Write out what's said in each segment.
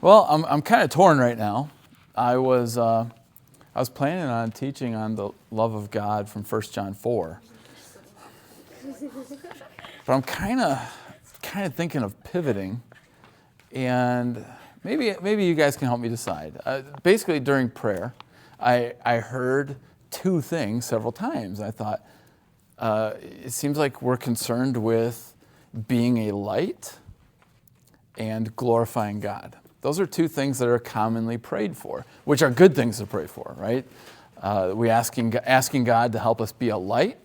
Well, I'm kind of torn right now. I was planning on teaching on the love of God from 1 John 4. But I'm kind of thinking of pivoting, and maybe you guys can help me decide. Basically, during prayer, I heard two things several times. I thought, it seems like we're concerned with being a light and glorifying God. Those are two things that are commonly prayed for, which are good things to pray for, right? We asking God to help us be a light,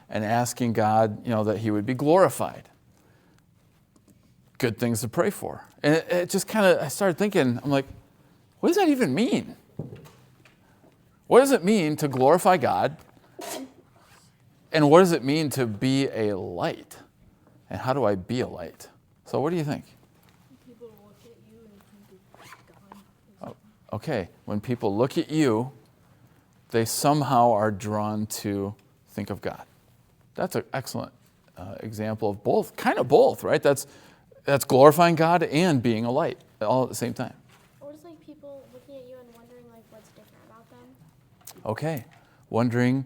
and asking God, that He would be glorified. Good things to pray for. And it just I started thinking, I'm like, what does that even mean? What does it mean to glorify God? And what does it mean to be a light? And how do I be a light? So what do you think? People look at you and think of God. Okay, when people look at you, they somehow are drawn to think of God. That's an excellent example of both, right? That's glorifying God and being a light all at the same time. Or just like people looking at you and wondering what's different about them. Okay, wondering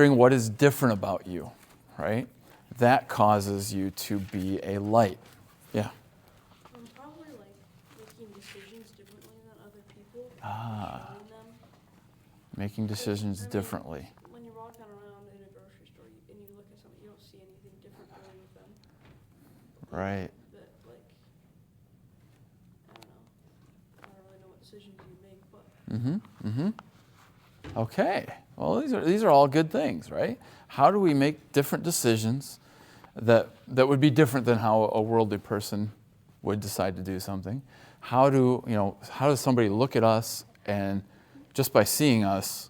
what is different about you, right? That causes you to be a light. Yeah. Probably making decisions differently than other people. Making decisions differently. When you're walking around in a grocery store and you look at something, you don't see anything different going with them. Right. But I don't really know what decisions you make, but. Okay. Well, these are all good things, right? How do we make different decisions that would be different than how a worldly person would decide to do something? How does somebody look at us and just by seeing us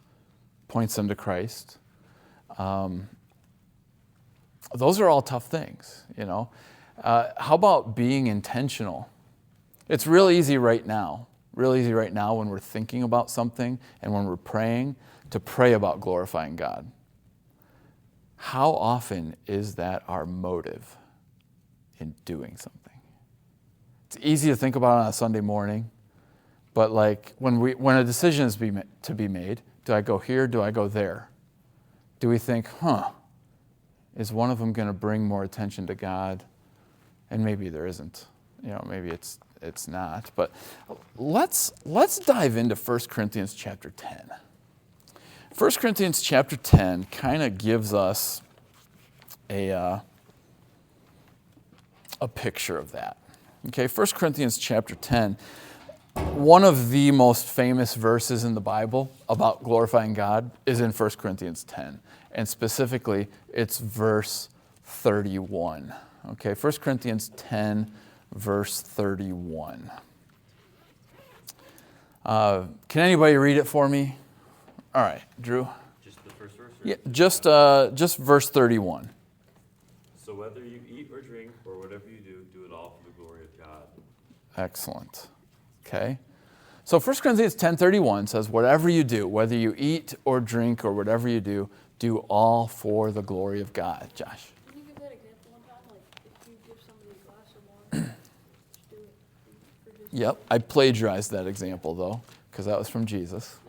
points them to Christ? Those are all tough things, How about being intentional? It's real easy right now when we're thinking about something and when we're praying, to pray about glorifying God. How often is that our motive in doing something? It's easy to think about on a Sunday morning, but when a decision is to be made, do I go here, do I go there? Do we think, is one of them going to bring more attention to God? And maybe there isn't. Maybe it's not. But let's dive into 1 Corinthians chapter 10. 1 Corinthians chapter 10 kind of gives us a picture of that. Okay, 1 Corinthians chapter 10, one of the most famous verses in the Bible about glorifying God is in 1 Corinthians 10. And specifically, it's verse 31. Okay, 1 Corinthians 10, verse 31. Can anybody read it for me? All right, Drew. Just the first verse? Yeah, just verse 31. So whether you eat or drink or whatever you do it all for the glory of God. Excellent. Okay. So 1 Corinthians 10:31 says, whatever you do, whether you eat or drink or whatever you do all for the glory of God. Josh. Can you give that example one time? If you give somebody a glass of water, just do it for his. Yep, I plagiarized that example though, because that was from Jesus.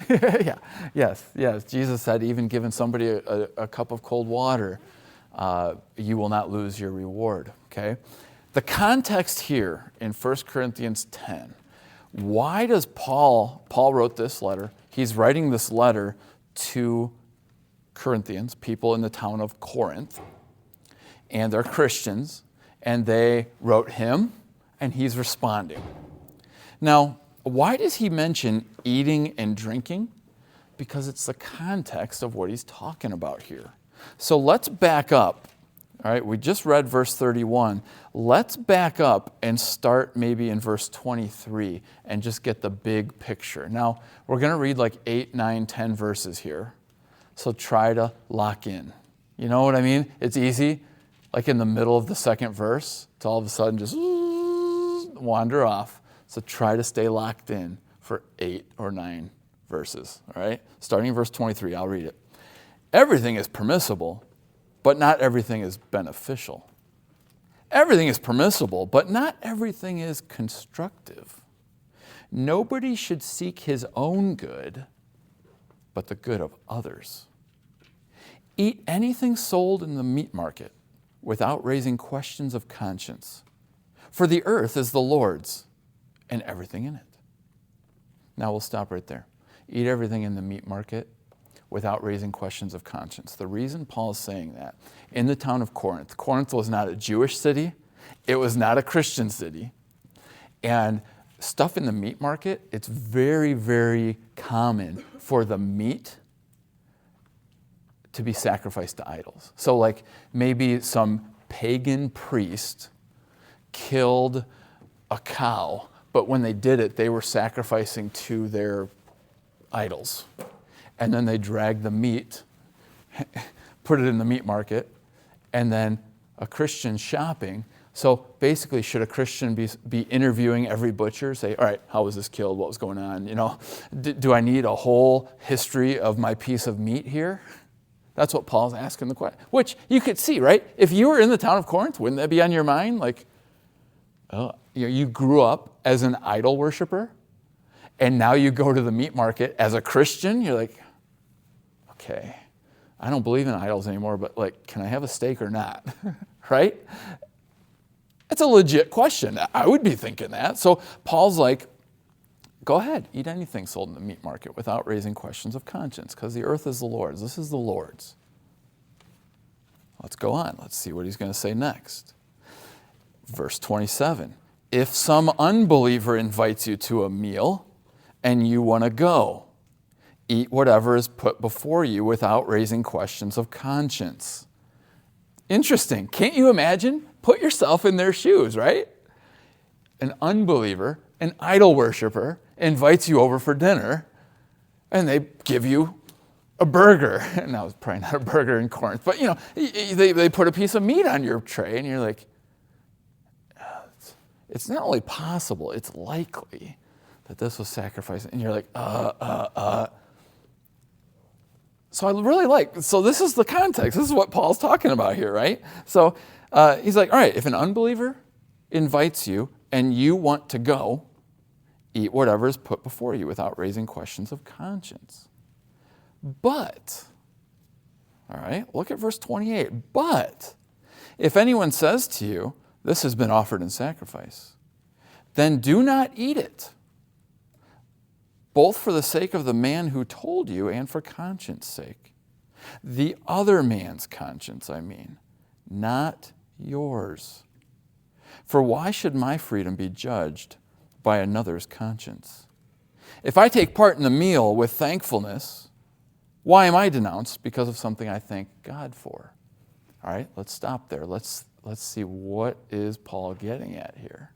Yeah. Yes. Jesus said, even giving somebody a cup of cold water, you will not lose your reward. Okay. The context here in 1 Corinthians 10, why does Paul wrote this letter? He's writing this letter to Corinthians, people in the town of Corinth, and they're Christians, and they wrote him, and he's responding. Now, why does he mention eating and drinking? Because it's the context of what he's talking about here. So let's back up. All right, we just read verse 31. Let's back up and start maybe in verse 23 and just get the big picture. Now, we're going to read 8, 9, 10 verses here. So try to lock in. You know what I mean? It's easy, in the middle of the second verse, to all of a sudden just wander off. So try to stay locked in for 8 or 9 verses, all right? Starting in verse 23, I'll read it. Everything is permissible, but not everything is beneficial. Everything is permissible, but not everything is constructive. Nobody should seek his own good, but the good of others. Eat anything sold in the meat market without raising questions of conscience. For the earth is the Lord's and everything in it. Now we'll stop right there. Eat everything in the meat market without raising questions of conscience. The reason Paul is saying that, in the town of Corinth, Corinth was not a Jewish city, it was not a Christian city, and stuff in the meat market, it's very, very common for the meat to be sacrificed to idols. So like maybe some pagan priest killed a cow, but when they did it, they were sacrificing to their idols. And then they dragged the meat, put it in the meat market, and then a Christian shopping. So basically, should a Christian be interviewing every butcher, say, all right, how was this killed? What was going on? You know, do I need a whole history of my piece of meat here? That's what Paul's asking the question. Which you could see, right? If you were in the town of Corinth, wouldn't that be on your mind? Like, oh, you grew up as an idol worshiper, and now you go to the meat market as a Christian. You're like, okay, I don't believe in idols anymore, but like, can I have a steak or not? Right? It's a legit question. I would be thinking that. So Paul's like, go ahead, eat anything sold in the meat market without raising questions of conscience, because the earth is the Lord's. This is the Lord's. Let's go on. Let's see what he's going to say next. Verse 27. If some unbeliever invites you to a meal and you want to go, eat whatever is put before you without raising questions of conscience. Interesting. Can't you imagine? Put yourself in their shoes, right? An unbeliever, an idol worshiper, invites you over for dinner, and they give you a burger. Now, it's probably not a burger in Corinth, but you know, they put a piece of meat on your tray, and you're like, it's not only possible, it's likely that this was sacrificed. And you're like, So I really like, so this is the context. This is what Paul's talking about here, right? So he's like, all right, if an unbeliever invites you and you want to go, eat whatever is put before you without raising questions of conscience. But, all right, look at verse 28. But if anyone says to you, this has been offered in sacrifice, then do not eat it, both for the sake of the man who told you and for conscience sake. The other man's conscience, I mean, not yours. For why should my freedom be judged by another's conscience? If I take part in the meal with thankfulness, why am I denounced because of something I thank God for? All right, let's stop there. Let's see, what is Paul getting at here?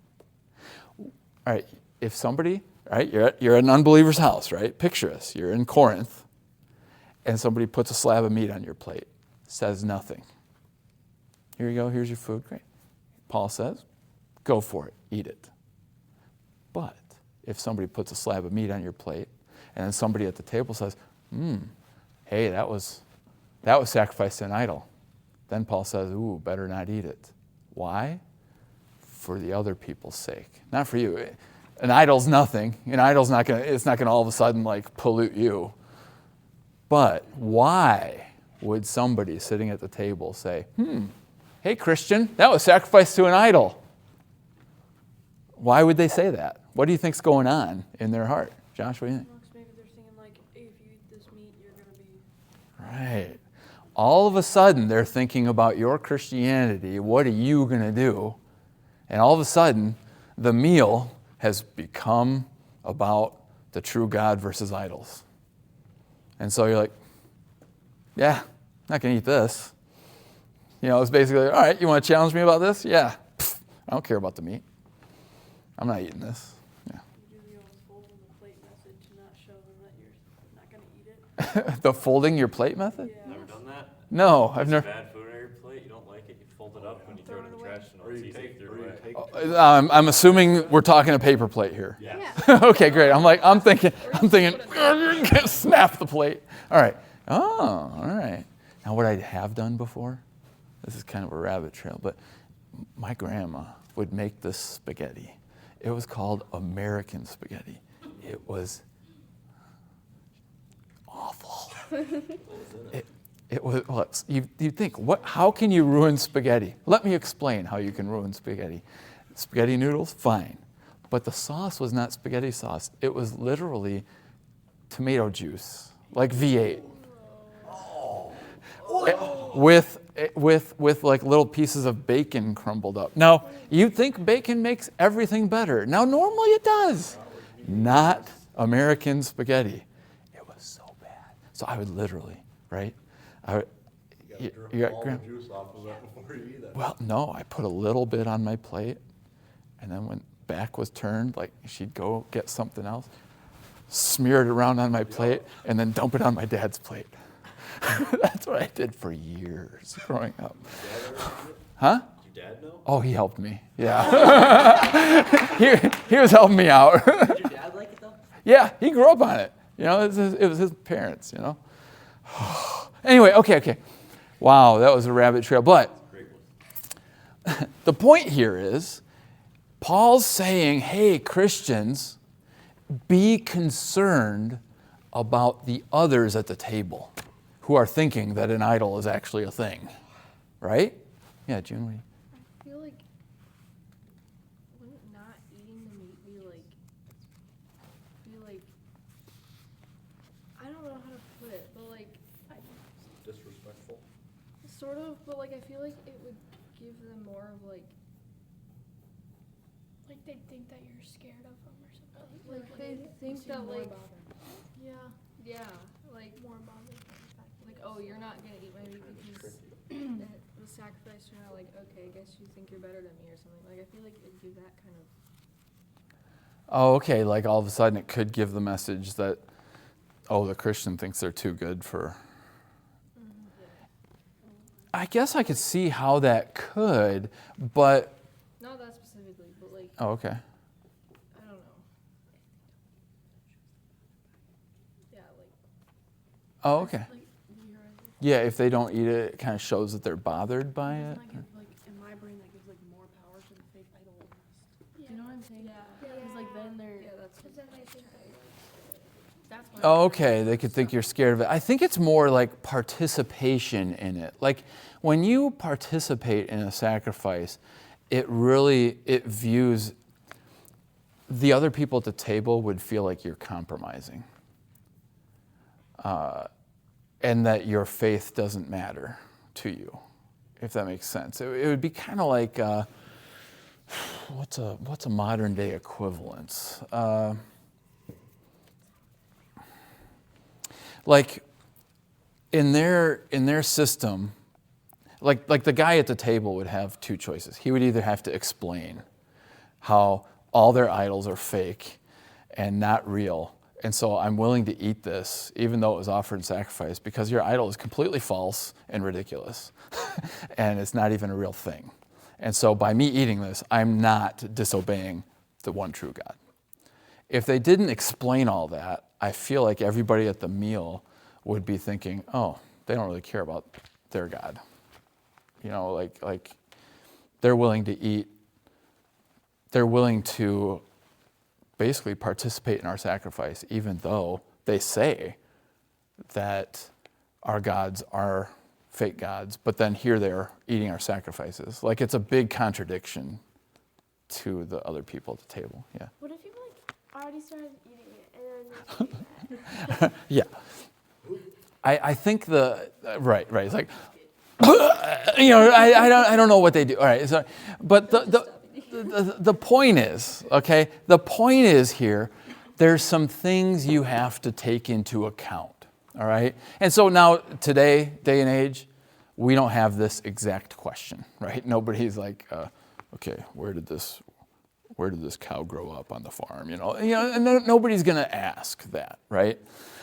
All right, if somebody, right, you're at an unbeliever's house, right? Picture us, you're in Corinth, and somebody puts a slab of meat on your plate, says nothing. Here you go, here's your food, great. Paul says, go for it, eat it. But if somebody puts a slab of meat on your plate, and then somebody at the table says, hey, that was sacrificed to an idol, then Paul says, ooh, better not eat it. Why? For the other people's sake, not for you. An idol's nothing. An idol's not gonna, it's not gonna all of a sudden like pollute you. But why would somebody sitting at the table say, hey Christian, that was sacrificed to an idol? Why would they say that? What do you think's going on in their heart? Josh, what do you think? Maybe they're thinking like, hey, if you eat this meat, you're gonna be. Right. All of a sudden, they're thinking about your Christianity. What are you going to do? And all of a sudden, the meal has become about the true God versus idols. And so you're like, yeah, not going to eat this. You know, it's basically, all right, you want to challenge me about this? Yeah. I don't care about the meat. I'm not eating this. Yeah. You do the old folding the plate method to not show them that you're not gonna eat it. The folding your plate method? Yeah. Never done that? No, I've There's never. bad food on your plate, you don't like it, you fold it up when you throw it in the trash, and Or it's you easy to take, throw or you away. take. I'm assuming we're talking a paper plate here. Yeah. Okay, great. I'm thinking, snap the plate. All right. Oh, all right. Now, what I have done before, this is kind of a rabbit trail, but my grandma would make this spaghetti. It was called American spaghetti. It was awful. It was, well, you think, how can you ruin spaghetti? Let me explain how you can ruin spaghetti. Spaghetti noodles, fine. But the sauce was not spaghetti sauce. It was literally tomato juice, like V8. With like little pieces of bacon crumbled up. Now, you think bacon makes everything better. Now, normally it does. Not American spaghetti. It was so bad. So I would literally, right? You got all the juice off of it before you eat it. Well, no, I put a little bit on my plate, and then when back was turned, like she'd go get something else, smear it around on my plate, and then dump it on my dad's plate. That's what I did for years growing up. Huh? Did your dad know? Oh, he helped me. Yeah. he was helping me out. Did your dad like it though? Yeah, he grew up on it. You know, it was his parents, you know. Anyway, okay. Wow, that was a rabbit trail. But Great one. the point here is, Paul's saying, hey, Christians, be concerned about the others at the table who are thinking that an idol is actually a thing. Right? Yeah, June, what do you- I feel like wouldn't not eating the meat be like I don't know how to put it, but like Disrespectful. sort of, but like I feel like it would give them more of like Like they think that you're scared of them or something. like they think that like yeah like more bothered by the fact that like oh you're not gonna eat my meat because it was sacrificed. You're not like okay I guess you think you're better than me or something. Like I feel like it'd give that kind of Oh, okay, like all of a sudden it could give the message that, oh, the Christian thinks they're too good for... I guess I could see how that could, but... not that specifically, but like Oh, okay. I don't know. Yeah, like Oh, okay. like you're Yeah, if they don't eat it, it kind of shows that they're bothered by it. Doesn't that give, like, in my brain, that gives, like, more power to the fake idol almost. Do you know what I'm saying? yeah. Because, like, then they're... Yeah, that's because then they think that That's why Oh, okay, they could think you're scared of it. I think it's more like participation in it. Like when you participate in a sacrifice, it views the other people at the table would feel like you're compromising. And that your faith doesn't matter to you, if that makes sense. It would be kind of like, what's a modern day equivalence? Like in their system, like the guy at the table would have two choices. He would either have to explain how all their idols are fake and not real, and so I'm willing to eat this even though it was offered in sacrifice because your idol is completely false and ridiculous and it's not even a real thing. And so by me eating this, I'm not disobeying the one true God. If they didn't explain all that, I feel like everybody at the meal would be thinking, oh, they don't really care about their God. You know, like they're willing to eat, they're willing to basically participate in our sacrifice, even though they say that our gods are fake gods, but then here they're eating our sacrifices. Like it's a big contradiction to the other people at the table. Yeah. what if you like already started eating it and then Yeah. I think right. It's like, you know, I don't know what they do. All right. So, but the point is, okay, the point is here, there's some things you have to take into account. All right. And so now today, day and age, we don't have this exact question, right? Nobody's like, okay, where did this cow grow up on the farm? You know, and nobody's going to ask that, right?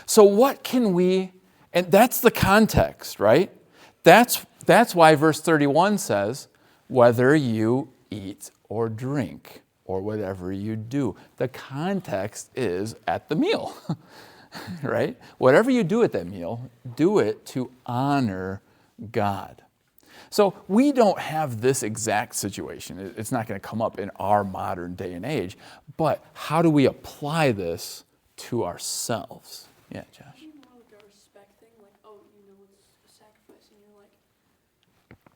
So what can we, and that's the context, right? That's why verse 31 says, whether you eat or drink or whatever you do. The context is at the meal, right? Whatever you do at that meal, do it to honor God. So we don't have this exact situation. It's not going to come up in our modern day and age. But how do we apply this to ourselves? Yeah, Josh. Maybe more like a respect thing, like, oh, you know, it's a sacrifice, and you're like,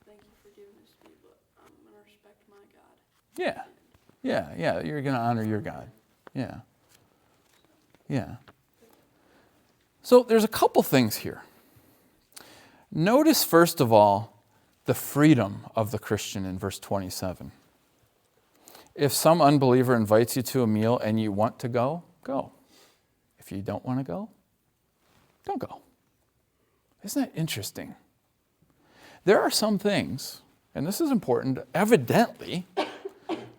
thank you for giving this to me, but I'm gonna respect my God. Yeah. Yeah. You're going to honor your God. Yeah. So there's a couple things here. Notice, first of all, the freedom of the Christian in verse 27. If some unbeliever invites you to a meal and you want to go, go. If you don't want to go, don't go. Isn't that interesting? There are some things, and this is important, evidently,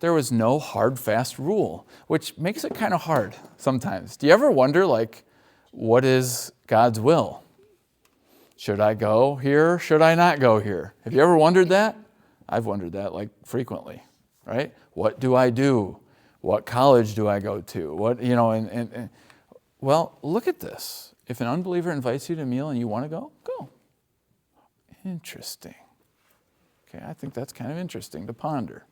there was no hard, fast rule, which makes it kind of hard sometimes. Do you ever wonder, like, what is God's will? Should I go here? Should I not go here? Have you ever wondered that? I've wondered that, like, frequently, right? What do I do? What college do I go to? What, you know, and well, look at this. If an unbeliever invites you to a meal and you want to go, go. Interesting. Okay, I think that's kind of interesting to ponder.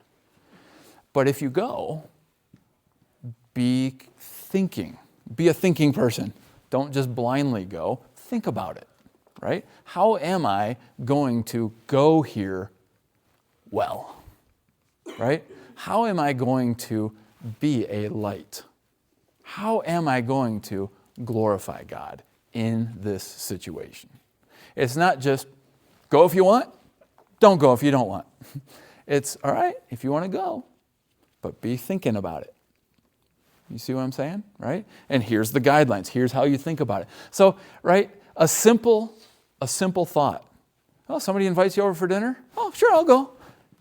But if you go, be thinking. Be a thinking person. Don't just blindly go. Think about it, right? How am I going to go here well, right? How am I going to be a light? How am I going to glorify God in this situation? It's not just go if you want, don't go if you don't want. It's all right if you want to go, but be thinking about it. You see what I'm saying, right? And here's the guidelines. Here's how you think about it. So, right, a simple thought. Oh, somebody invites you over for dinner? Oh, sure, I'll go.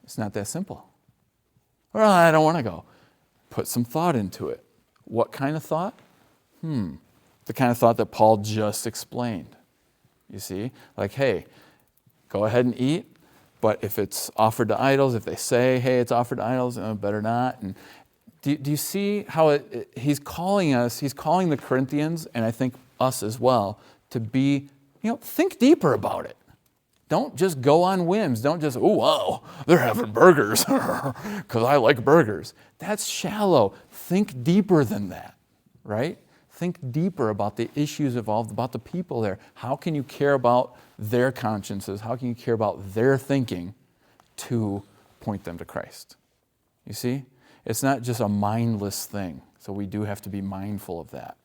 It's not that simple. Well, I don't want to go. Put some thought into it. What kind of thought? The kind of thought that Paul just explained. You see? Like, hey, go ahead and eat, but if it's offered to idols, if they say, hey, it's offered to idols, better not. And do you see how he's calling the Corinthians, and I think us as well, to be, think deeper about it. Don't just go on whims. Don't just, oh, wow, they're having burgers because I like burgers. That's shallow. Think deeper than that, right? Think deeper about the issues involved, about the people there. How can you care about their consciences? How can you care about their thinking to point them to Christ? You see? It's not just a mindless thing. So we do have to be mindful of that.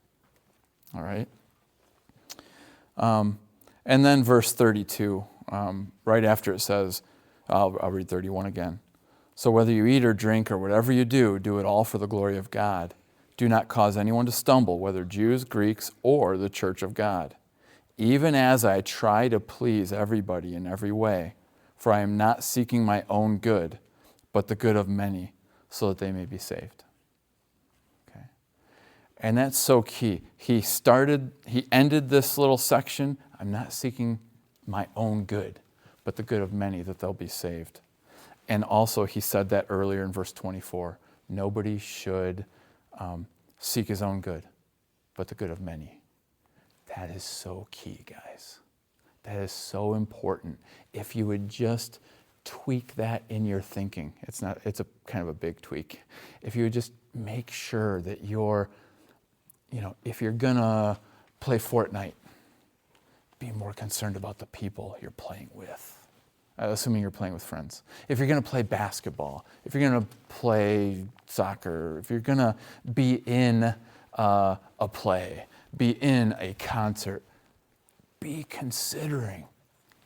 All right? And then verse 32, right after it says, I'll read 31 again. So whether you eat or drink or whatever you do, do it all for the glory of God. Do not cause anyone to stumble, whether Jews, Greeks, or the church of God, even as I try to please everybody in every way, for I am not seeking my own good, but the good of many, so that they may be saved. Okay. And that's so key. He ended this little section, I'm not seeking my own good, but the good of many, that they'll be saved. And also he said that earlier in verse 24, nobody should seek his own good, but the good of many. That is so key, guys. That is so important. If you would just tweak that in your thinking, it's a kind of a big tweak. If you would just make sure that you're, if you're gonna play Fortnite, be more concerned about the people you're playing with. Assuming you're playing with friends. If you're going to play basketball, if you're going to play soccer, if you're going to be in a play, be in a concert, be considering.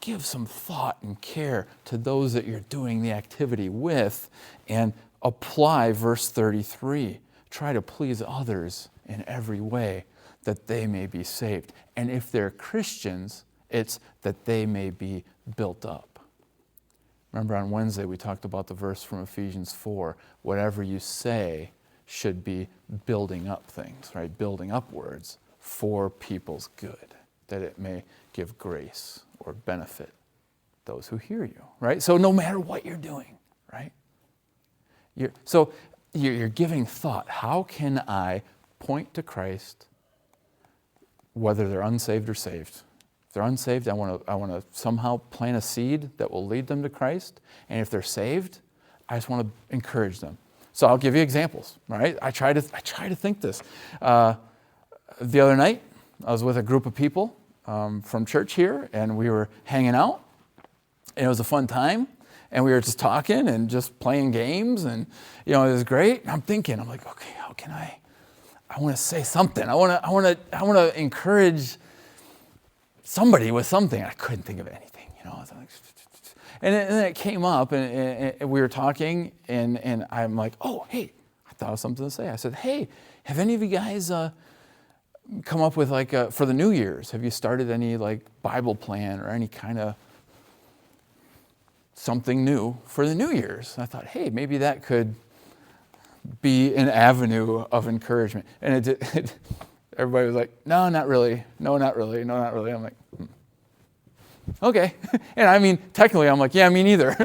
Give some thought and care to those that you're doing the activity with, and apply verse 33. Try to please others in every way that they may be saved. And if they're Christians, it's that they may be built up. Remember on Wednesday we talked about the verse from Ephesians 4. Whatever you say should be building up things, right? Building upwards for people's good, that it may give grace or benefit those who hear you, right? So no matter what you're doing, right? You're giving thought. How can I point to Christ, whether they're unsaved or saved? If they're unsaved, I want to somehow plant a seed that will lead them to Christ. And if they're saved, I just want to encourage them. So I'll give you examples, right? I try to think this. The other night, I was with a group of people from church here, and we were hanging out, and it was a fun time, and we were just talking and just playing games, and it was great. And I'm like, okay, how can I want to say something. I want to encourage somebody with something. I couldn't think of anything, And then it came up, and we were talking, and I'm like, oh, hey, I thought of something to say. I said, hey, have any of you guys come up with for the New Year's? Have you started any Bible plan or any kind of something new for the New Year's? And I thought, hey, maybe that could be an avenue of encouragement. And everybody was like, no, not really. No, not really. No, not really. I'm like, okay. And I mean, technically, I'm like, yeah, me neither.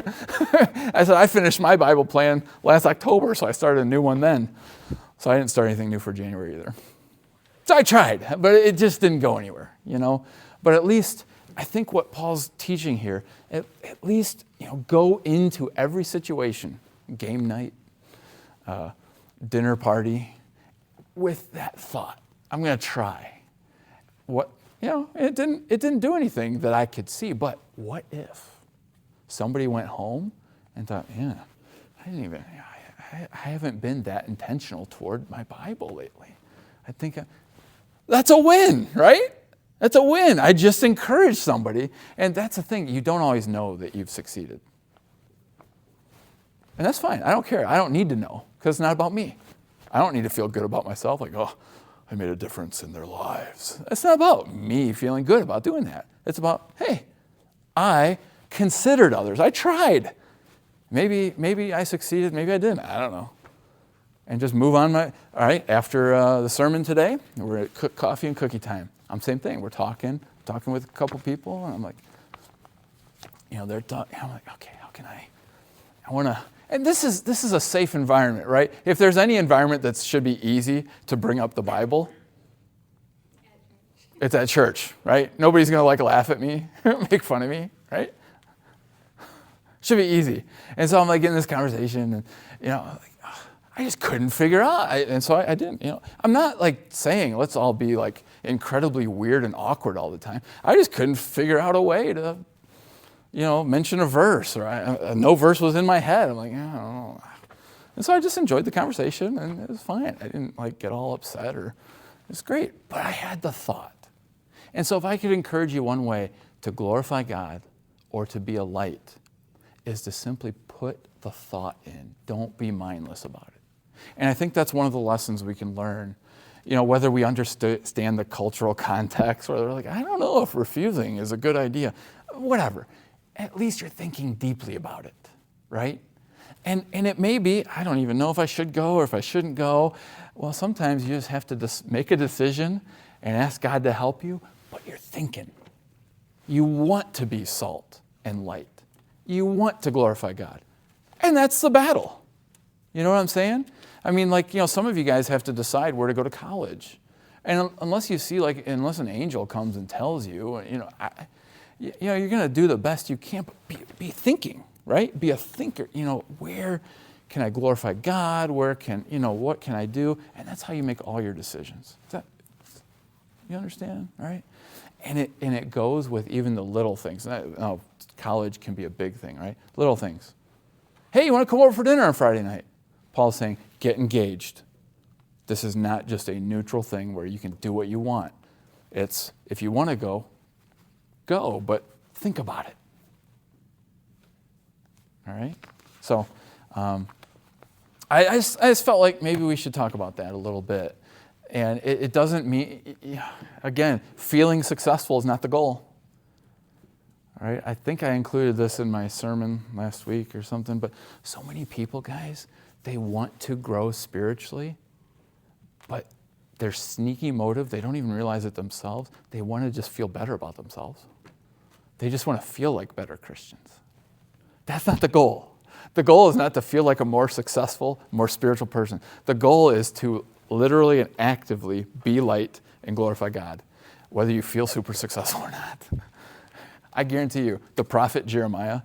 I said, I finished my Bible plan last October, so I started a new one then. So I didn't start anything new for January either. So I tried, but it just didn't go anywhere, But at least, I think what Paul's teaching here, at least, go into every situation, game night, dinner party, with that thought. I'm going to try. What, it didn't do anything that I could see, but what if somebody went home and thought, yeah, I haven't been that intentional toward my Bible lately. I think that's a win, right? That's a win. I just encouraged somebody. And that's the thing. You don't always know that you've succeeded. And that's fine. I don't care. I don't need to know because it's not about me. I don't need to feel good about myself like, oh, I made a difference in their lives. It's not about me feeling good about doing that. It's about, hey, I considered others. I tried. Maybe I succeeded. Maybe I didn't. I don't know. And just move on. All right, after the sermon today, we're at coffee and cookie time. Same thing. We're talking with a couple people, and I'm like, they're talking. I'm like, okay, how can I want to. And this is a safe environment, right? If there's any environment that should be easy to bring up the Bible, it's at church, right? Nobody's going to laugh at me, make fun of me, right? Should be easy. And so I'm in this conversation, and I just couldn't figure out. And so I didn't, I'm not saying let's all be incredibly weird and awkward all the time. I just couldn't figure out a way to mention a verse, or no verse was in my head. I'm like, I don't know. And so I just enjoyed the conversation, and it was fine. I didn't get all upset, or it was great. But I had the thought. And so if I could encourage you one way to glorify God or to be a light is to simply put the thought in. Don't be mindless about it. And I think that's one of the lessons we can learn, whether we understand the cultural context, or they're like, I don't know if refusing is a good idea, whatever. At least you're thinking deeply about it, right? And it may be, I don't even know if I should go or if I shouldn't go. Well, sometimes you just have to make a decision and ask God to help you, but you're thinking. You want to be salt and light. You want to glorify God. And that's the battle. You know what I'm saying? I mean, some of you guys have to decide where to go to college. And unless you see, unless an angel comes and tells you, you're going to do the best you can, but be thinking, right? Be a thinker. Where can I glorify God? Where can, what can I do? And that's how you make all your decisions. You understand, right? And it goes with even the little things. Now, college can be a big thing, right? Little things. Hey, you want to come over for dinner on Friday night? Paul's saying, get engaged. This is not just a neutral thing where you can do what you want. It's, if you want to go, but think about it. All right? So I just felt like maybe we should talk about that a little bit. And it doesn't mean, again, feeling successful is not the goal. All right? I think I included this in my sermon last week or something, but so many people, guys, they want to grow spiritually, but their sneaky motive, they don't even realize it themselves. They want to just feel better about themselves. They just want to feel like better Christians. That's not the goal. The goal is not to feel like a more successful, more spiritual person. The goal is to literally and actively be light and glorify God. whether you feel super successful or not. I guarantee you, the prophet Jeremiah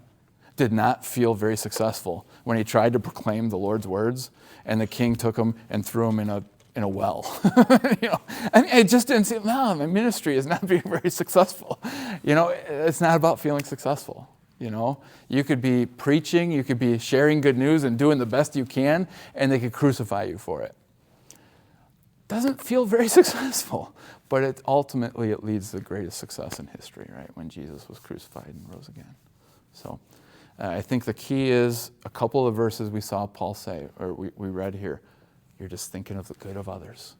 did not feel very successful when he tried to proclaim the Lord's words, and the king took him and threw him in a well. I mean, it just didn't seem, no, my ministry is not being very successful. It's not about feeling successful. You could be preaching, you could be sharing good news and doing the best you can, and they could crucify you for it. Doesn't feel very successful, but ultimately it leads to the greatest success in history, right? When Jesus was crucified and rose again. So I think the key is a couple of verses we saw Paul say, or we read here. You're just thinking of the good of others.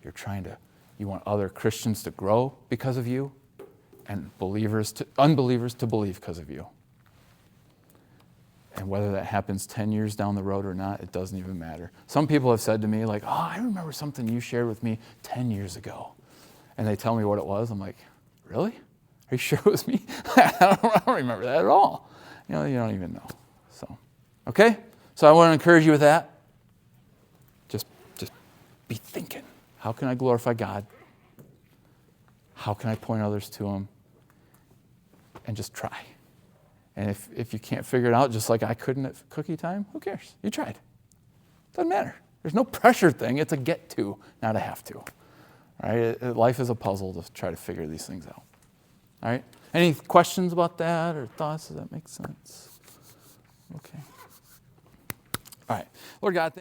You want other Christians to grow because of you, and unbelievers to believe because of you. And whether that happens 10 years down the road or not, it doesn't even matter. Some people have said to me, like, I remember something you shared with me 10 years ago. And they tell me what it was. I'm like, really? Are you sure it was me? I don't remember that at all. You don't even know. So, okay? So I want to encourage you with that. Just be thinking, how can I glorify God? How can I point others to Him? And just try. And if you can't figure it out, just like I couldn't at cookie time, who cares? You tried. Doesn't matter. There's no pressure thing. It's a get to, not a have to. All right? Life is a puzzle to try to figure these things out. All right? Any questions about that or thoughts? Does that make sense? Okay. All right. Lord God,